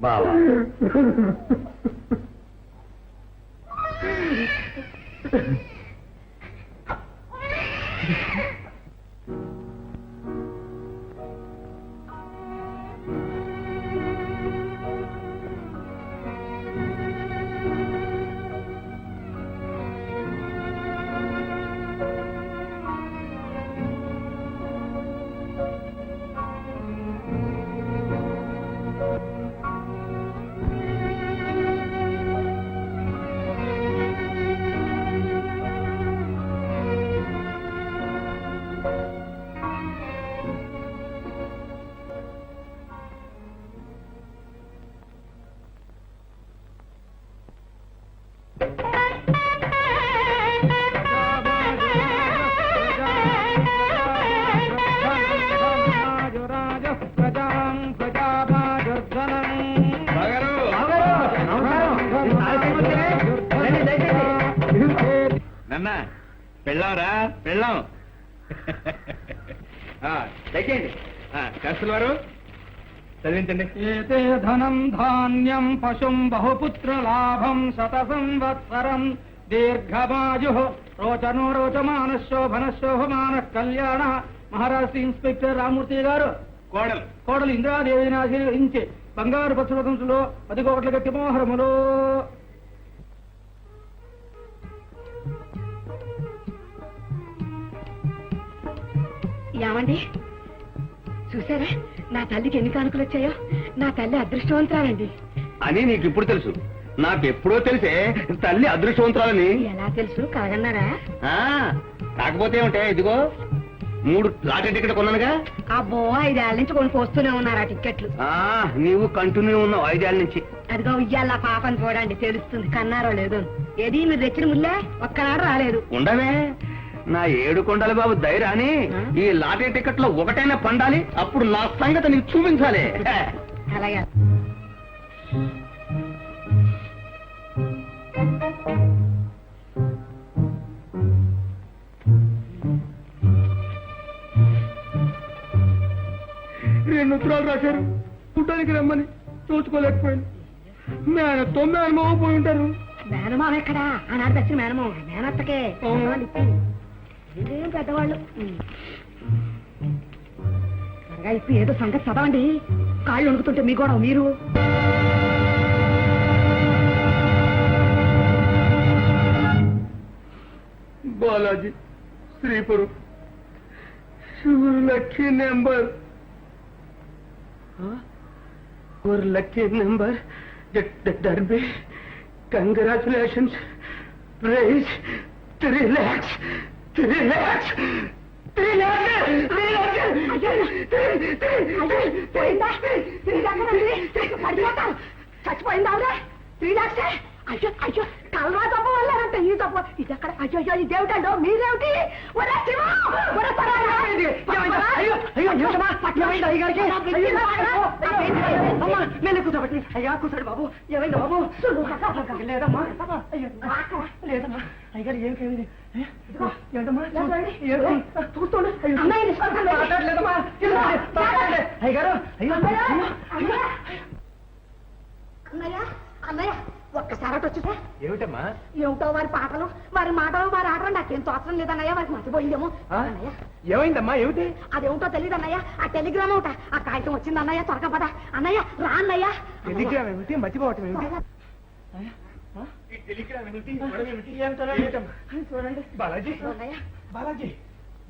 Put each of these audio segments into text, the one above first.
బావా పెళ్ళాంరా పెళ్ళాం దయచేయండి కస్తుల వారు చదివించండి. ఏతే ధనం ధాన్యం పశుం బహుపుత్ర లాభం శత సంవత్సరం దీర్ఘమాయు రోచనో రోచమాన శోభన శోభమాన కళ్యాణ. మహారాష్ట్ర ఇన్స్పెక్టర్ రామూర్తి గారు కోడలు ఇంద్రాదేవిని ఆశీర్వదించి బంగారు పశుపతంలో 10 కోట్ల గట్టి మోహరములో. ఏమండి చూసారా నా తల్లికి ఎన్ని కానుకలు వచ్చాయో? నా తల్లి అదృష్టవంతురాలండి అని నీకు ఇప్పుడు తెలుసు? నాకెప్పుడో తెలిసే తల్లి అదృష్టవంతురాలని. ఎలా తెలుసు? కాదన్నారా? కాకపోతే ఏమిటే, ఇదిగో 3 లాటరీ టికెట్ కొన్నానుగా. అబ్బో 5 ఏళ్ల నుంచి కొని పోస్తూనే ఉన్నారు ఆ టికెట్లు. నీవు కంటిన్యూ ఉన్నావు 5 ఏళ్ల నుంచి. అదిగో ఇయ్యాల పాపని చూడండి, తెలుస్తుంది కన్నారో లేదు. ఏది మీరు తెచ్చిన ముల్లే ఒక్కనాడు రాలేదు. ఉండవే నా 7 కొండల బాబు ధైర్యాన్ని ఈ లాటరీ టికెట్ లో ఒకటైనా పండాలి. అప్పుడు నా సంగతి నీకు చూపించాలి. అలాగే. రెండు ఉత్తరాలు రాశారు, చూడ్డానికి రమ్మని. చూసుకోలేకపోయాను. మేనమావ పోయి ఉంటారు. మేనమావ ఎక్కడా? ఆనాడు తెచ్చిన మేనమావ మేనత్తకే. ఇదేం పెద్దవాళ్ళు. త్వరగా ఇప్పుడు ఏదో సంగతి చదవండి. కాళ్ళు వణుకుతుంటే మీ కూడా మీరు. Balaji Sripuram lucky number lucky number derby. Congratulations. Prize 3 lakhs. 3 lakhs. 3 lakhs. చచ్చిపోయిందా ఆవిడ? 3 lakhs. అయ్యో అయ్యో కల్వా తప్ప వల్లారంట. ఈ తప్ప ఇది అక్కడ. అయ్యో అయ్యో ఇదేమిటండో మీరేమిటి? కూర్చోబెట్టి. అయ్యా కూర్చోండి బాబు. ఏమైంది బాబు? లేదమ్మా లేదమ్మా. అయ్యారు ఏం కలిగింది? చూస్తుండే అయ్యారు. అన్నయ్య అన్నయ్య ఒక్కసారి వచ్చేసా. ఏమిటమ్మా? ఏమిటో వారి పాటలు, వారి మాటలు, వారి ఆటలు నాకేం తోచడం లేదన్నయ్య. వారికి మర్చిపోయిందేమో. ఏమైందమ్మా? ఏమిటి? అదేమిటో తెలియదు అన్నయ్య. ఆ టెలిగ్రామ్ ఒకట, ఆ కాగితం వచ్చింది అన్నయ్య. త్వరగా పద అన్నయ్య. రా అన్నయ్య. టెలిగ్రామ్ ఏమిటి? మర్చిపోవటం ఏమిటి? చూడండి బాలాజీ అన్నయ్య. బాలాజీ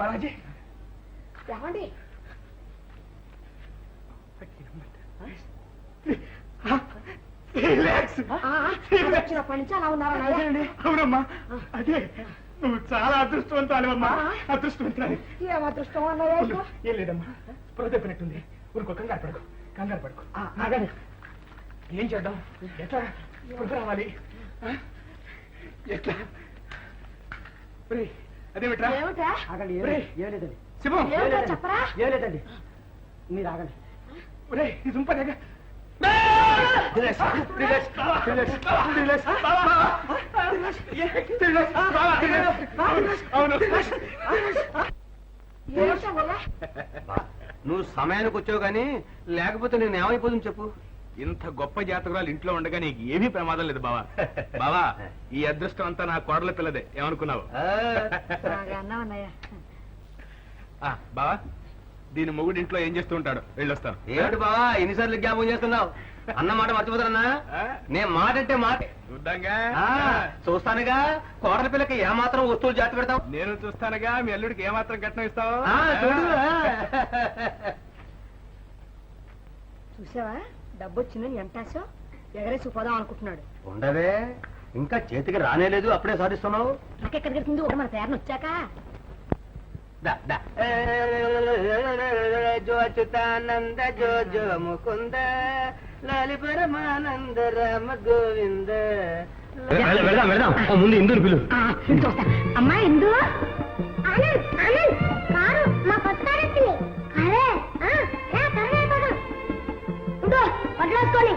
బాలాజీ ఏమండి? వచ్చినప్పటి నుంచి అలా ఉన్నారన్నయ్య. అవునమ్మా, అదే నువ్వు చాలా అదృష్టవంతురాలివమ్మా. అదృష్టవంతురాలి. ఏం అదృష్టం అన్నయ్య? ఏం లేదమ్మా, స్పృహ తప్పినట్టుంది. ఊరుకో, కంగారు పడుకో, కంగారు పడుకో. ఏం చేద్దాం? ఎట్లా స్పృహ రావాలి? ఎట్లా? అదేమిట్రా? ఆగండి. ఏం లేదండి. శివం చెప్పరా? ఏం లేదండి, మీరు ఆగండి. ఇది దుంపదేగా. అవును. నువ్వు సమయానికి వచ్చావు గానీ లేకపోతే నేను ఏమైపోతుంది చెప్పు. ఇంత గొప్ప జాతకురాలు ఇంట్లో ఉండగా నీకు ఏమీ ప్రమాదం లేదు బావా. బావా, ఈ అదృష్టం అంతా నా కోడల పిల్లదే. ఏమనుకున్నావు? బావా, దీని మొగుడు ఇంట్లో ఏం చేస్తూ ఉంటాడు? వెళ్ళొస్తాను. ఏమిటి బావా ఎన్నిసార్లు జ్ఞాపకం చేస్తున్నావు? అన్న మాట మర్చిపోతారన్నా? నేను మాట అంటే మాట. చూద్దాంగా. చూస్తానుగా. కోడల పిల్లకి ఏమాత్రం వస్తువులు జాగ్రత్త పెడతావు? నేను చూస్తానుగా. మీ అల్లుడికి ఏమాత్రం కట్నం ఇస్తావు? చూసావా, డబ్బు వచ్చిందని ఎంటాసో ఎగరేసి పోదాం అనుకుంటున్నాడు. ఉండవే, ఇంకా చేతికి రానేలేదు, అప్పుడే సాధిస్తున్నావు. నాకెక్కడికి వెళ్తుంది ఒక మన పేరును వచ్చాక. జో అచ్యుతానంద జో జో ముకుంద లాలి పరమానంద రామ గోవింద. వెళదాం వెళదాం, ముందు ఇందుని పిలు. చూస్తా. అమ్మా ఇందు, కారు మా పత్తారెత్తింది. వడ్లేసుకొని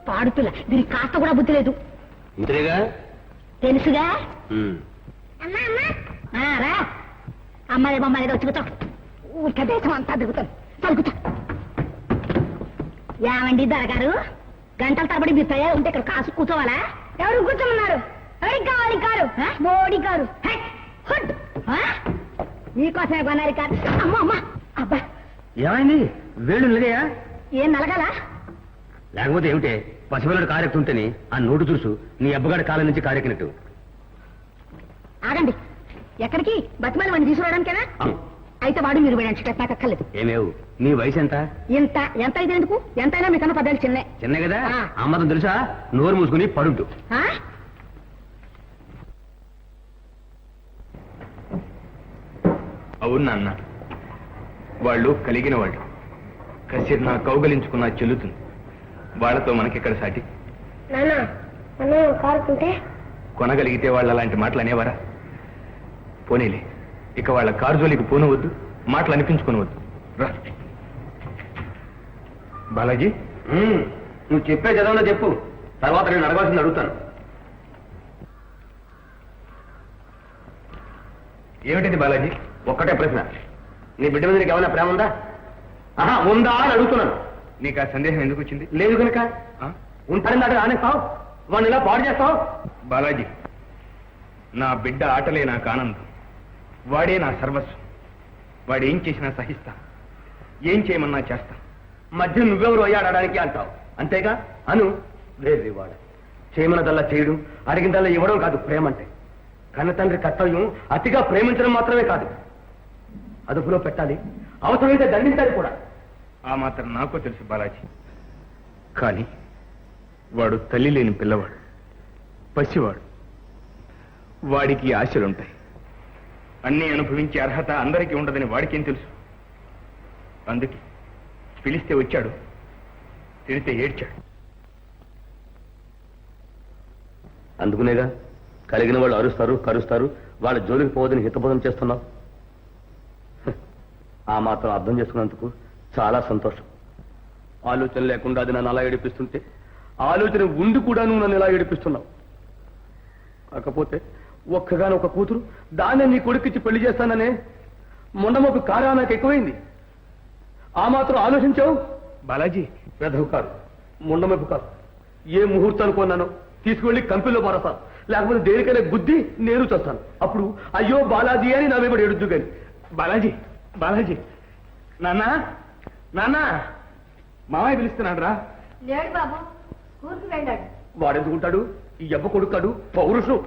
పాడుపిల్ల, దీనికి కాస్త కూడా బుద్ధి లేదు. ఇంతేగా తెలుసుగా. రా అమ్మాయి బొమ్మాయి వచ్చి కూర్చో. ఊరిక దేశం అంతా దిగుతాను. చదువుతా. ఏమండి దొరగారు, గంటల తరబడి మీరు తయారు ఉంటే ఇక్కడ కాసు కూర్చోవాలా? ఎవరు కూర్చోమన్నారు? ఎవరికి కావాలి కారు? మోడీ కారు. మీకోసమే కొనాలి కారు. అమ్మ అమ్మ అబ్బా, ఏమైంది? వేళ్ళు నిలగాయా? ఏం నలగాల? లేకపోతే ఏమిటే, పసిపిల్లడు కారెక్తుంటేని ఆ నోటు చూసు నీ అబ్బగాడి కాలం నుంచి కారెక్కినట్టు. ఆగండి. ఎక్కడికి? బతిమాలి వాడిని తీసుకురావడానికేనా? అయితే వాడు మీరు వేయండి, నాకు అక్కర్లేదు. ఏమేవు, నీ వయసు ఎంత? ఇంత. ఎంత అయితే ఎందుకు? ఎంతైనా మీకన్నా పదేళ్ళు చిన్నే. చిన్న కదా. అమ్మతం తెలుసా? నోరు మూసుకుని పడుంటు. అవును నాన్న, వాళ్ళు కలిగిన వాళ్ళు. కసిరి నా కౌగలించుకున్నా చెల్లుతుంది. వాళ్ళతో మనకిక్కడ సాటి. కొనగలిగితే వాళ్ళు అలాంటి మాటలు అనేవారా? పోనీలే, ఇక వాళ్ళ కారు జోలికి పోనవద్దు, మాటలు అనిపించుకోనవద్దు. రా బాలాజీ, నువ్వు చెప్పే చదవలో చెప్పు, తర్వాత నేను అడగాల్సింది అడుగుతాను. ఏమిటిది బాలాజీ? ఒక్కటే ప్రశ్న, నీ బిడ్డ మీద నీకు ఏమైనా ప్రేమ ఉందా? ఉందా అని అడుగుతున్నాను. నీకు ఆ సందేహం ఎందుకు వచ్చింది? లేదు కనుక ఉంటాడని అక్కడ ఆనేస్తావు, వాడిని ఇలా పాడు చేస్తావు. బాలాజీ, నా బిడ్డ ఆటలే నాకు ఆనందం. వాడే నా సర్వస్వం. వాడు ఏం చేసినా సహిస్తా, ఏం చేయమన్నా చేస్తా. మధ్య నువ్వెవరు అయ్యాడడానికి అంటావు, అంతేగా? అను. లేదు, వాడు చేయమన్నదల్లా చేయడం, అడిగినదల్లా ఇవ్వడం కాదు ప్రేమ అంటే. కన్న తండ్రి కర్తవ్యం అతిగా ప్రేమించడం మాత్రమే కాదు, అదుపులో పెట్టాలి, అవసరమైతే దండించాలి కూడా. ఆ మాత్రం నాకు తెలుసు బాలాజీ. కానీ వాడు తల్లి లేని పిల్లవాడు, పసివాడు. వాడికి ఆశలుంటాయి. అన్నీ అనుభవించే అర్హత అందరికీ ఉండదని వాడికేం తెలుసు? అందుకే పిలిస్తే వచ్చాడు, తిడితే ఏడ్చాడు. అందుకునేగా కలిగిన వాళ్ళు అరుస్తారు, కరుస్తారు, వాళ్ళ జోలికి పోవద్దని హితబోధం చేస్తున్నావు. ఆ మాత్రం అర్థం చేసుకున్నందుకు చాలా సంతోషం. ఆలోచన లేకుండా అది నన్ను అలా ఏడిపిస్తుంటే, ఆలోచన ఉండి కూడా నువ్వు నన్ను ఇలా ఏడిపిస్తున్నావు. కాకపోతే ఒక్కగానో ఒక కూతురు, దాన్నే నీ కొడుకిచ్చి పెళ్లి చేస్తాననే మొండమొక కారా నాకు ఎక్కువైంది. ఆ మాత్రం ఆలోచించావు? బాలాజీ, వెధవు కాదు, మొండమొప్పు కాదు. ఏ ముహూర్తానికి కొన్నానో తీసుకువెళ్ళి కంపెనీలో మారస్తాను, లేకపోతే దేనికైనా గుద్ది నేను చేస్తాను. అప్పుడు అయ్యో బాలాజీ అని నా మీద ఏడుద్దు కానీ. బాలాజీ, బాలాజీ, నాన్న, నాన్న, మామయ్య పిలుస్తున్నాడు రా. లేడు బాబు, స్కూల్కి వెళ్ళాడు. వాడెందుకుంటాడు? ఈ అబ్బ కొడుకాడు, పౌరుషం.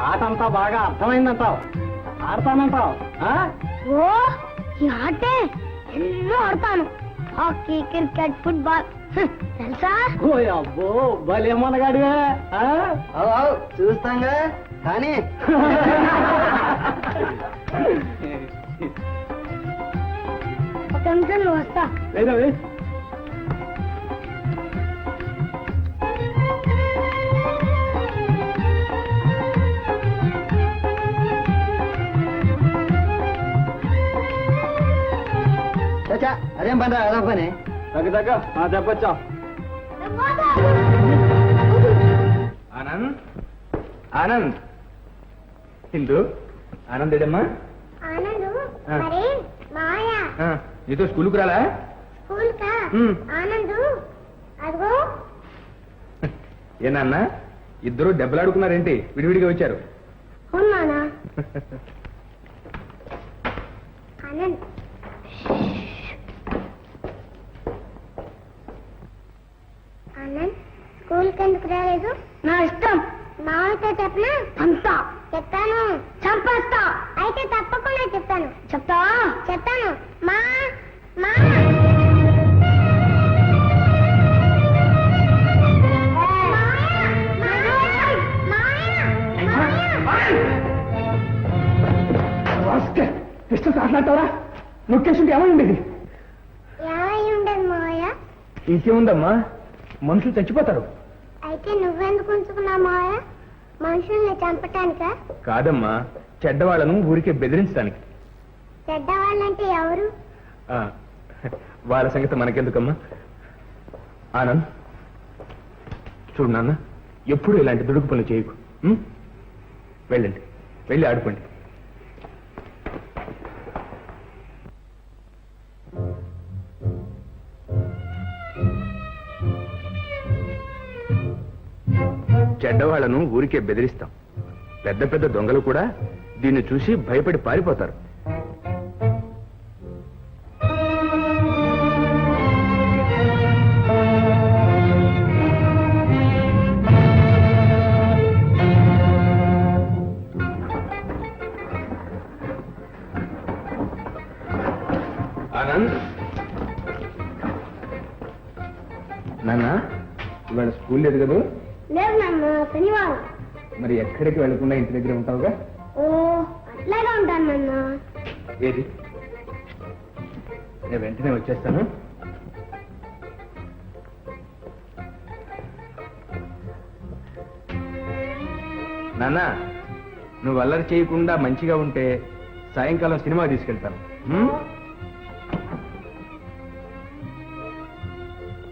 ఆటంతా బాగా అర్థమైందంటావు, ఆడతానంటావు? ఓ ఈ ఆటే ఎన్నో ఆడతాను. హాకీ, క్రికెట్, ఫుట్బాల్ తెలుసా ఓ అబ్బో భలేమనగాడివే చూస్తాంగా కానీ ఒక నిమిషం నువ్వు వస్తా లేదా చచ్చా అదేం పని అదో పని తగ్గ చెప్పచ్చా ఆనంద్ ఆనంద్ హిందూ ఆనంద్ ఏడమ్మా ఆనందు ఆ. మరి మాయా నీతో స్కూల్కి రాలా స్కూల్ కా ఉమ్. ఆనందు అదిగో ఏనాన్న ఇద్దరు దెబ్బలాడుకున్నారేంటి విడివిడిగా వచ్చారు ఉన్నానా ఆనంద్ ఆనంద్ స్కూల్ కి ఎందుకు రాలేదు నా ఇష్టం మామతో చెప్పనా అంతా చెప్తాను చంపేస్తా అయితే తప్పకుండా చెప్తాను చెప్తా చెప్తాను మా మా ఇష్టం మాట్లాడతావరా నొక్కేసుంటే ఏమైండేది ఏమై ఉండదు మావయ్య ఇంకేముందమ్మా మనుషులు చచ్చిపోతారు అయితే నువ్వెందుకు ఉంచుకున్నావు మావయ్య మనుషుల్ని చంపటానికా కాదమ్మా చెడ్డవాళ్ళను ఊరికే బెదిరించడానికి చెడ్డవాళ్ళంటే ఎవరు ఆ, వాళ్ళ సంగతి మనకెందుకమ్మా ఆనంద్ చూడు నాన్న ఎప్పుడు ఇలాంటి దుడుకు పనులు చేయకు ఉం? వెళ్ళండి వెళ్ళి ఆడుకోండి చెడ్డవాళ్లను ఊరికే బెదిరిస్తాం పెద్ద పెద్ద దొంగలు కూడా దీన్ని చూసి భయపడి పారిపోతారు ఆనంద్ నాన్న ఇవాళ స్కూల్ లేదు కదా లేదు నాన్న శనివారం మరి ఎక్కడికి వెళ్లకుండా ఇంటి దగ్గర ఉంటావుగా ఓ అట్లాగే ఉంటాను నాన్న ఏది నేను వెంటనే వచ్చేస్తాను నాన్న నువ్వు అల్లరి చేయకుండా మంచిగా ఉంటే సాయంకాలం సినిమా తీసుకెళ్తాను